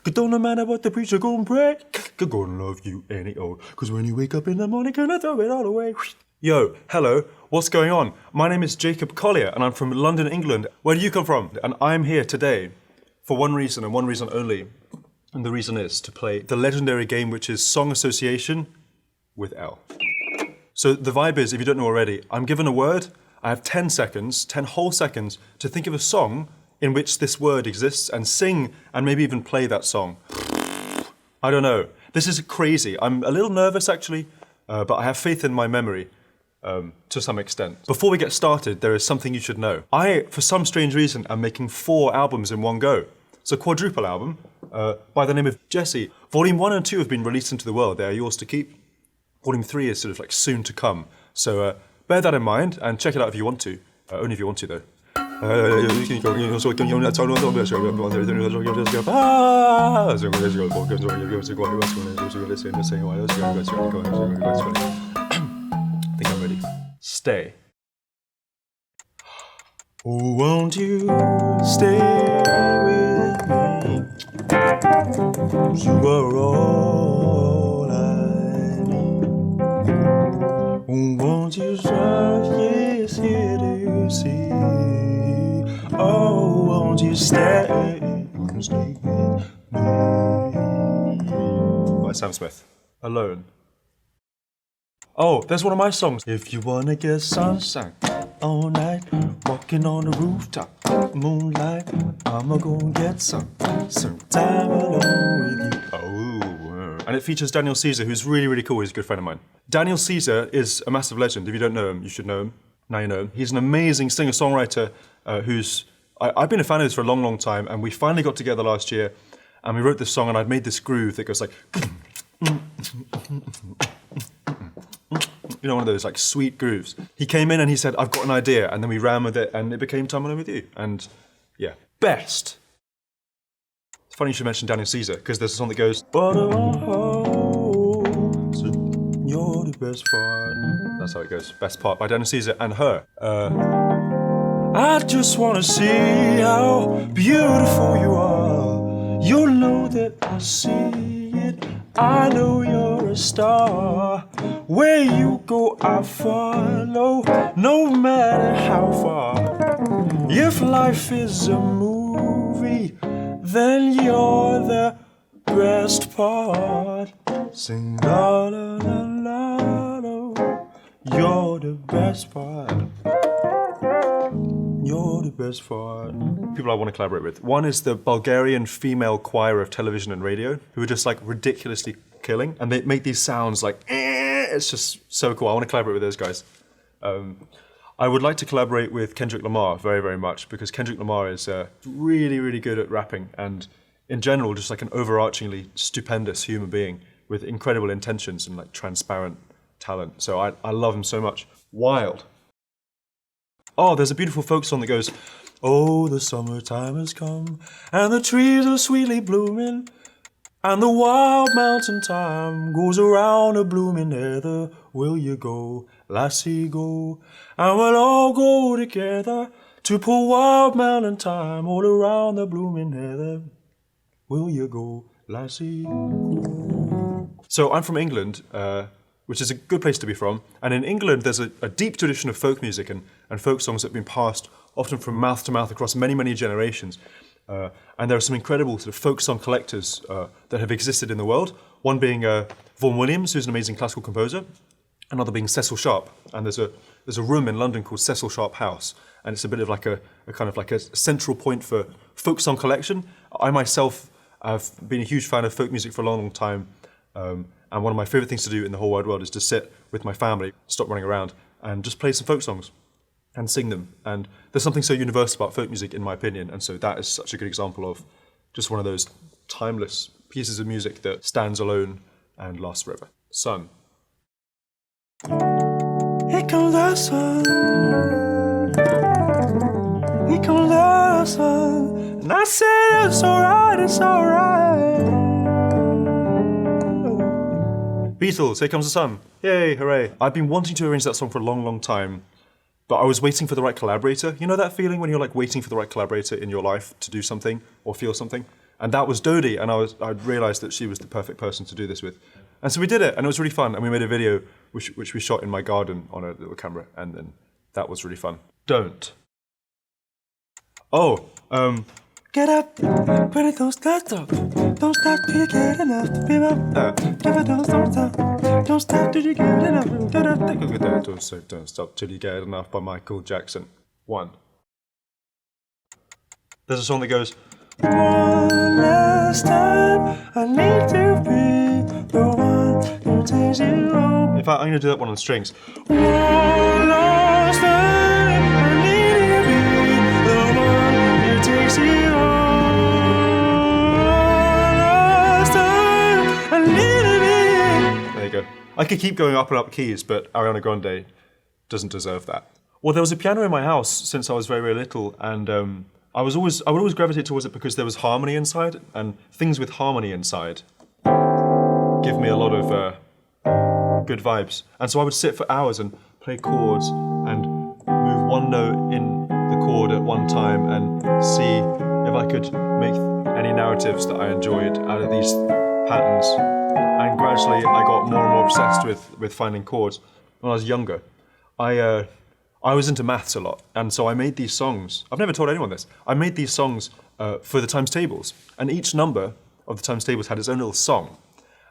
'Cause don't matter what the preacher gon' pray, I'm gonna love you any-old. 'Cause when you wake up in the morning, gonna throw it all away. Yo, hello, what's going on? My name is Jacob Collier and I'm from London, England. Where do you come from? And I'm here today for one reason and one reason only. And the reason is to play the legendary game which is Song Association with ELLE. So the vibe is, if you don't know already, I'm given a word, I have 10 seconds, 10 whole seconds to think of a song in which this word exists and sing and maybe even play that song. I don't know. This is crazy. I'm a little nervous actually, but I have faith in my memory to some extent. Before we get started, there is something you should know. I, for some strange reason, am making 4 albums in one go. It's a quadruple album by the name of Djesse. Volume 1 and 2 have been released into the world. They are yours to keep. Volume 3 is sort of like soon to come. So bear that in mind and check it out if you want to. Only if you want to though. I think I'm ready. Stay. Oh, won't you stay with me? You are all I need. Oh, won't you trust is here to see? Oh, won't you stay with me? By Sam Smith. Alone. Oh, there's one of my songs. If you wanna get sunshine all night, walking on the rooftop, moonlight, I'ma go get some time alone with you. Oh, and it features Daniel Caesar, who's really, really cool. He's a good friend of mine. Daniel Caesar is a massive legend. If you don't know him, you should know him. Now you know him. He's an amazing singer-songwriter I've been a fan of his for a long, long time, and we finally got together last year, and we wrote this song, and I'd made this groove that goes like, you know, one of those like sweet grooves. He came in and he said, I've got an idea, and then we ran with it, and it became Time Alone With You. And yeah, best. It's funny you should mention Daniel Caesar, because there's a song that goes, you're the best part. That's how it goes. Best part by Daniel Caesar and her. I just wanna see how beautiful you are. You'll know that I see it. I know you're a star. Where you go, I follow, no matter how far. If life is a movie, then you're the best part. Sing la la la la la. You're the best part. You're the best part. People I want to collaborate with. One is the Bulgarian female choir of television and radio, who are just like ridiculously killing, and they make these sounds like, it's just so cool. I want to collaborate with those guys. I would like to collaborate with Kendrick Lamar very, very much, because Kendrick Lamar is really, really good at rapping, and in general, just like an overarchingly stupendous human being with incredible intentions and like transparent talent. So I love him so much. Wild. Oh, there's a beautiful folk song that goes, oh, the summertime has come, and the trees are sweetly blooming, and the wild mountain thyme goes around a blooming heather. Will you go, lassie, go? And we'll all go together to pull wild mountain thyme all around the blooming heather. Will you go, lassie, go? So I'm from England, which is a good place to be from. And in England, there's a deep tradition of folk music and folk songs that have been passed often from mouth to mouth across many, many generations. And there are some incredible sort of folk song collectors that have existed in the world. One being Vaughan Williams, who's an amazing classical composer. Another being Cecil Sharp. And there's a room in London called Cecil Sharp House. And it's a bit of like a kind of like a central point for folk song collection. I myself have been a huge fan of folk music for a long, long time. And one of my favorite things to do in the whole wide world is to sit with my family, stop running around, and just play some folk songs and sing them. And there's something so universal about folk music, in my opinion. And so that is such a good example of just one of those timeless pieces of music that stands alone and lasts forever. Sun. Here comes the sun. Here comes the sun. And I said, it's alright, it's alright. Beatles, Here Comes the Sun. Yay, hooray. I've been wanting to arrange that song for a long, long time, but I was waiting for the right collaborator. You know that feeling when you're like waiting for the right collaborator in your life to do something or feel something? And that was Dodie, and I realised that she was the perfect person to do this with. And so we did it, and it was really fun, and we made a video which we shot in my garden on a little camera, and then that was really fun. Don't. Oh, get up, but it don't stop, don't stop till you get enough to be up. Never don't stop till you get enough. Don't stop till you get enough by Michael Jackson. 1. There's a song that goes, one last time, I need to be the one who takes you home. In fact, I'm going to do that one on strings. One last time, I need to be the one who takes you home. One last time, I need to be. There you go. I could keep going up and up keys, but Ariana Grande doesn't deserve that. Well, there was a piano in my house since I was very, very little, and I would always gravitate towards it because there was harmony inside, and things with harmony inside give me a lot of good vibes. And so I would sit for hours and play chords and move one note in the chord at one time and see if I could make any narratives that I enjoyed out of these patterns. And gradually I got more and more obsessed with finding chords. When I was younger, I was into maths a lot, and so I made these songs. I've never told anyone this. I made these songs for the times tables, and each number of the times tables had its own little song,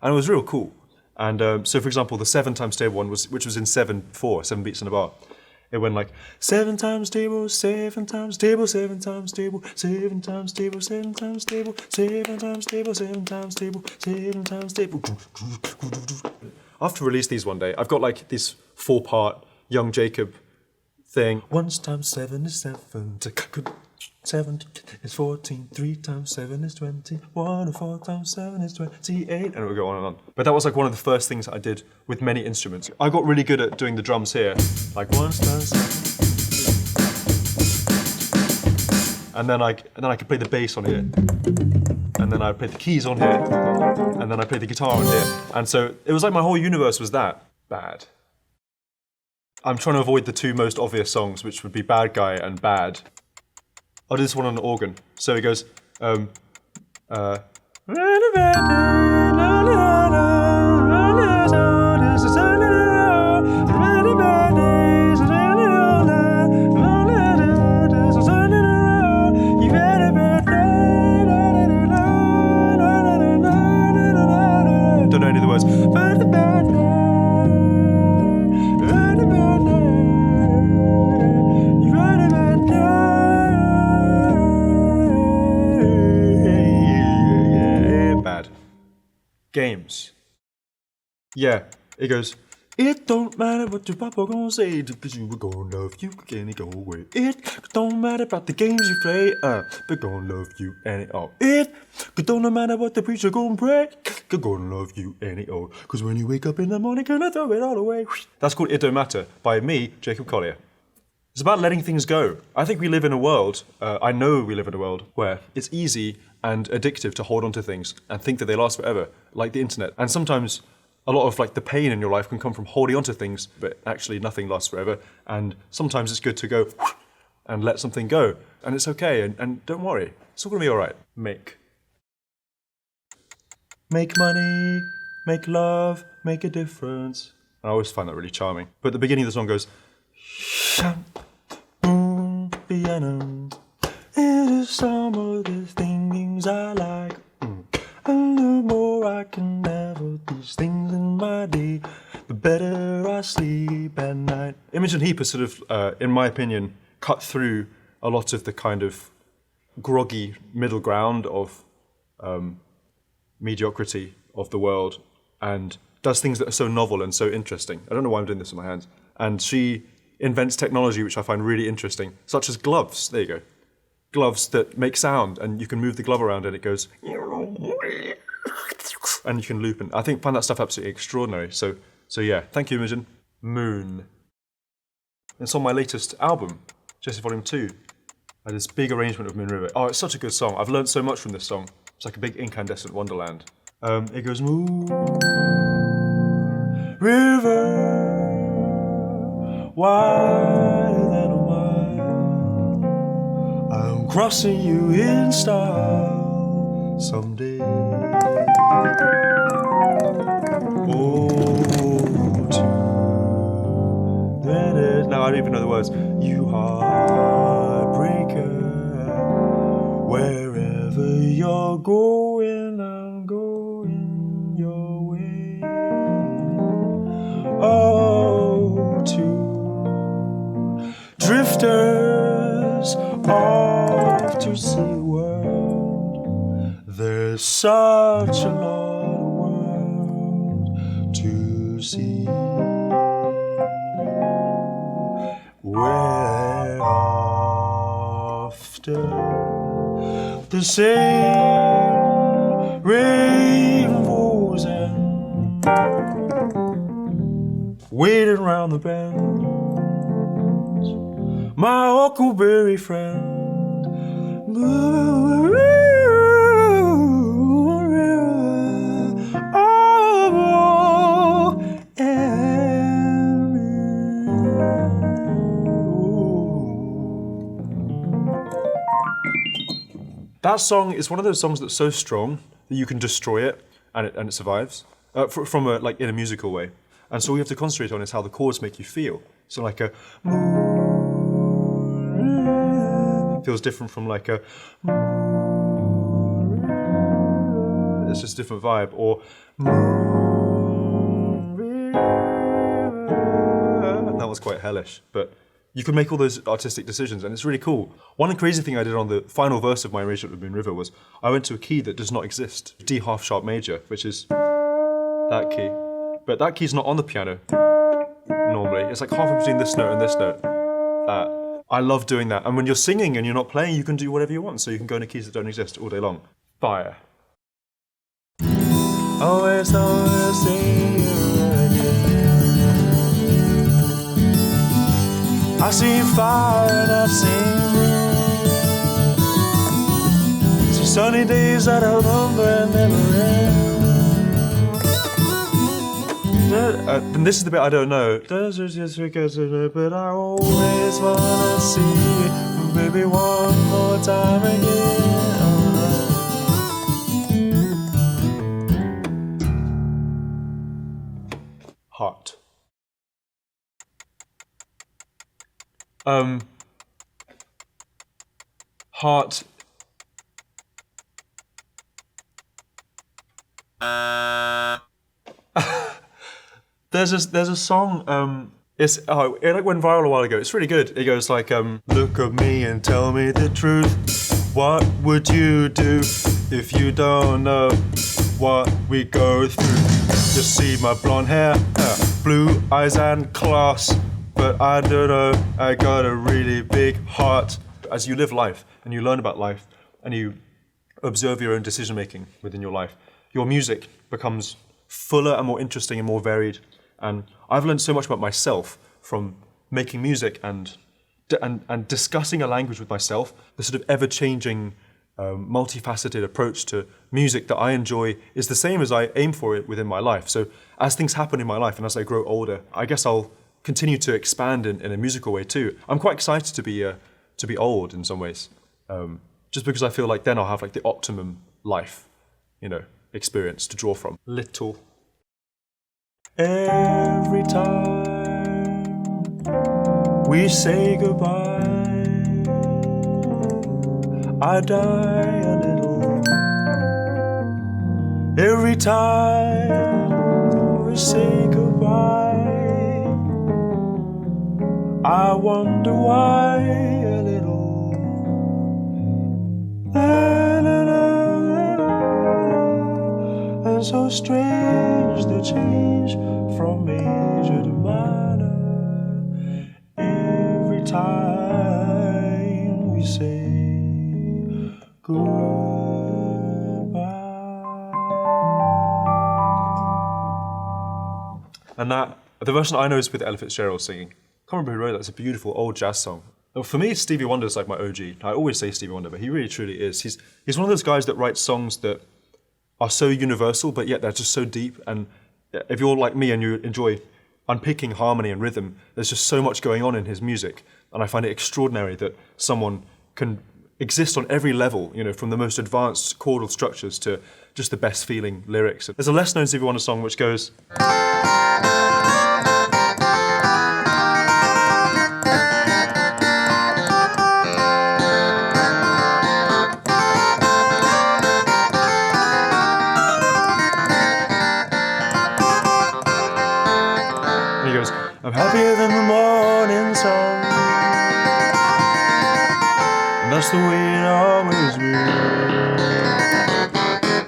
and it was real cool. And so, for example, the 7 times table one which was in 7/4, 7 beats in a bar. It went like 7 times table, 7 times table, 7 times table, 7 times table, 7 times table, 7 times table, 7 times table, 7 times table. I have to release these one day. I've got like this 4-part Young Jacob thing. 1 times 7 is 7. 7 is 14. 3 times 7 is 20. 1 and 4 times 7 is 28. And it would go on and on. But that was like one of the first things I did with many instruments. I got really good at doing the drums here. Like 1 times 7. And then I could play the bass on here. And then I'd play the keys on here. And then I played the guitar on here. And so it was like my whole universe was that. Bad. I'm trying to avoid the 2 most obvious songs, which would be Bad Guy and Bad. I'll do this one on the organ. So it goes, don't know any of the words. Games. Yeah, it goes, it don't matter what your papa gonna say, because you were gonna love you, can it go away? It don't matter about the games you play, but gonna love you anyhow. It don't matter what the preacher gonna pray, gonna love you anyhow. Cause when you wake up in the morning, gonna throw it all away. That's called It Don't Matter, by me, Jacob Collier. It's about letting things go. I think we live in a world, I know we live in a world, where it's easy and addictive to hold on to things and think that they last forever, like the internet. And sometimes a lot of like the pain in your life can come from holding on to things, but actually nothing lasts forever. And sometimes it's good to go and let something go. And it's okay, and don't worry, it's all gonna be all right. Make money, make love, make a difference. I always find that really charming. But the beginning of the song goes, boom, piano. It is some of the things I like. And the more I can have of these things in my day, the better I sleep at night. Imogen Heap has sort of, in my opinion, cut through a lot of the kind of groggy middle ground of mediocrity of the world and does things that are so novel and so interesting. I don't know why I'm doing this with my hands. And she invents technology which I find really interesting, such as gloves. There you go. Gloves that make sound, and you can move the glove around and it goes, and you can loop. And I find that stuff absolutely extraordinary. So yeah, thank you, Imogen. Moon. It's on my latest album, Djesse Volume 2. I had this big arrangement of Moon River. Oh, it's such a good song. I've learned so much from this song. It's like a big incandescent wonderland. It goes, Moon River, wider than a mile. I'm crossing you in style, someday. Oh, no, I don't even know the words. You heartbreaker, wherever you're going, I'm going your way. Oh, two drifters off to see the world. There's such a lot of world to see. We're after the same rainbows and waiting round the bend, my huckleberry friend. That song is one of those songs that's so strong that you can destroy it and it survives from a, like in a musical way. And so all you have to concentrate on is how the chords make you feel. So like a feels different from like a, it's just a different vibe. Or that was quite hellish, but you can make all those artistic decisions and it's really cool. One crazy thing I did on the final verse of my arrangement of Moon River was I went to a key that does not exist, D half sharp major, which is that key. But that key's not on the piano normally. It's like halfway between this note and this note. I love doing that. And when you're singing and you're not playing, you can do whatever you want. So you can go into keys that don't exist all day long. Fire. Always see you again. I see fire and I sing. See sunny days that I remember and never end. And this is the bit I don't know. But I always wanna see you, baby, one more time again. Heart. Heart. There's a song, it like went viral a while ago. It's really good. It goes like, look at me and tell me the truth. What would you do if you don't know what we go through? Just see my blonde hair, blue eyes and class. But I don't know, I got a really big heart. As you live life and you learn about life and you observe your own decision making within your life, your music becomes fuller and more interesting and more varied. And I've learned so much about myself from making music and discussing a language with myself, the sort of ever-changing, multifaceted approach to music that I enjoy is the same as I aim for it within my life. So as things happen in my life and as I grow older, I guess I'll continue to expand in a musical way too. I'm quite excited to be old in some ways, just because I feel like then I'll have like the optimum life, experience to draw from. Little. Every time we say goodbye, I die a little. Every time we say goodbye, I wonder why a little. And so strange the change from major to minor. Every time we say goodbye. And that, the version I know is with Ella Fitzgerald singing. I can't remember who wrote that. It's a beautiful old jazz song. For me, Stevie Wonder is like my OG. I always say Stevie Wonder, but he really truly is. He's one of those guys that writes songs that are so universal, but yet they're just so deep. And if you're like me and you enjoy unpicking harmony and rhythm, there's just so much going on in his music. And I find it extraordinary that someone can exist on every level, you know, from the most advanced chordal structures to just the best feeling lyrics. There's a less known Stevie Wonder song which goes. And he goes, I'm happier than the morning sun. And that's the way it always will.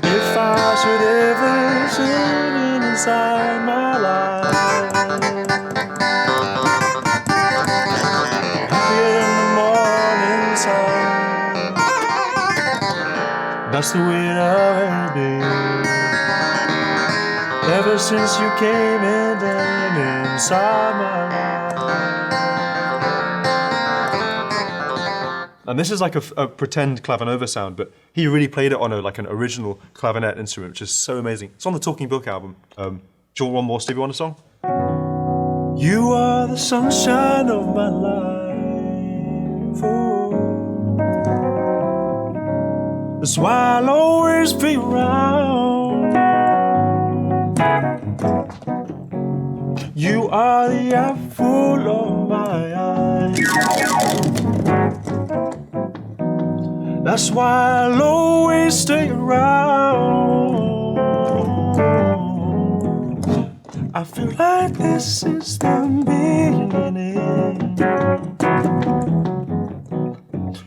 If I should ever sit inside my life, happier than the morning sun. That's the way it always been. Ever since you came in and inside my life. And this is like a pretend clavinova sound, but he really played it on an original clavinet instrument, which is so amazing. It's on the Talking Book album. Do you want one more Stevie Wonder song? You are the sunshine of my life. Oh. That's why I'll always be around. You are the apple of my eye. That's why I'll always stay around. I feel like this is the beginning,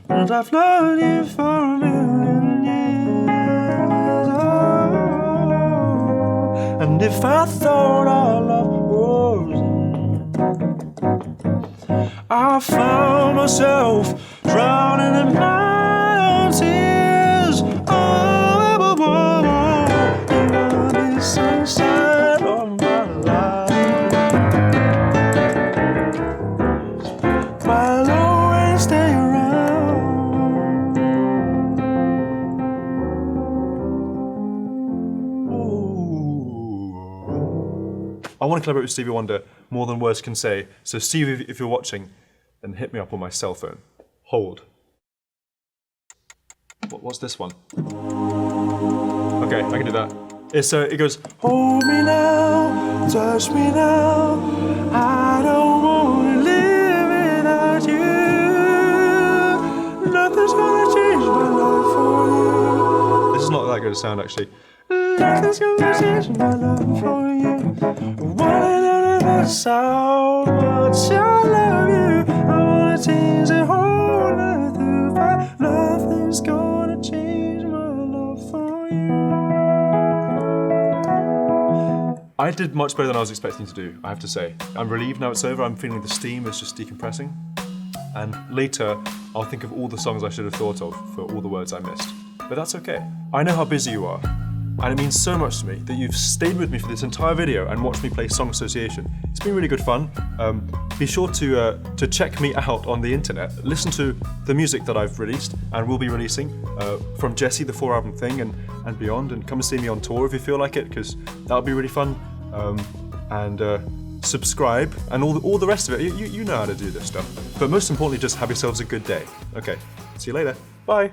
and I've loved you for a million years. Oh, and if I thought our love was, I found myself drowning in my tears. Oh, you are the sunshine of my life. I'll always stay around. Ooh. I want to collaborate with Stevie Wonder more than words can say. So Stevie, if you're watching, then hit me up on my cell phone. Hold. What's this one? Okay, I can do that. It goes, hold me now, touch me now, I don't want to live without you. Nothing's gonna change my love for you. This is not that good a sound, actually. Nothing's gonna change my love for you. One and us how much I love you. I wanna change the whole life through fire. Nothing's gonna change my love for you. I did much better than I was expecting to do, I have to say. I'm relieved now it's over. I'm feeling the steam is just decompressing. And later, I'll think of all the songs I should have thought of for all the words I missed. But that's okay. I know how busy you are. And it means so much to me that you've stayed with me for this entire video and watched me play Song Association. It's been really good fun. Be sure to check me out on the internet. Listen to the music that I've released and will be releasing from Djesse, the 4-album thing and beyond. And come and see me on tour if you feel like it, because that'll be really fun. Subscribe and all the rest of it. You know how to do this stuff. But most importantly, just have yourselves a good day. Okay, see you later. Bye.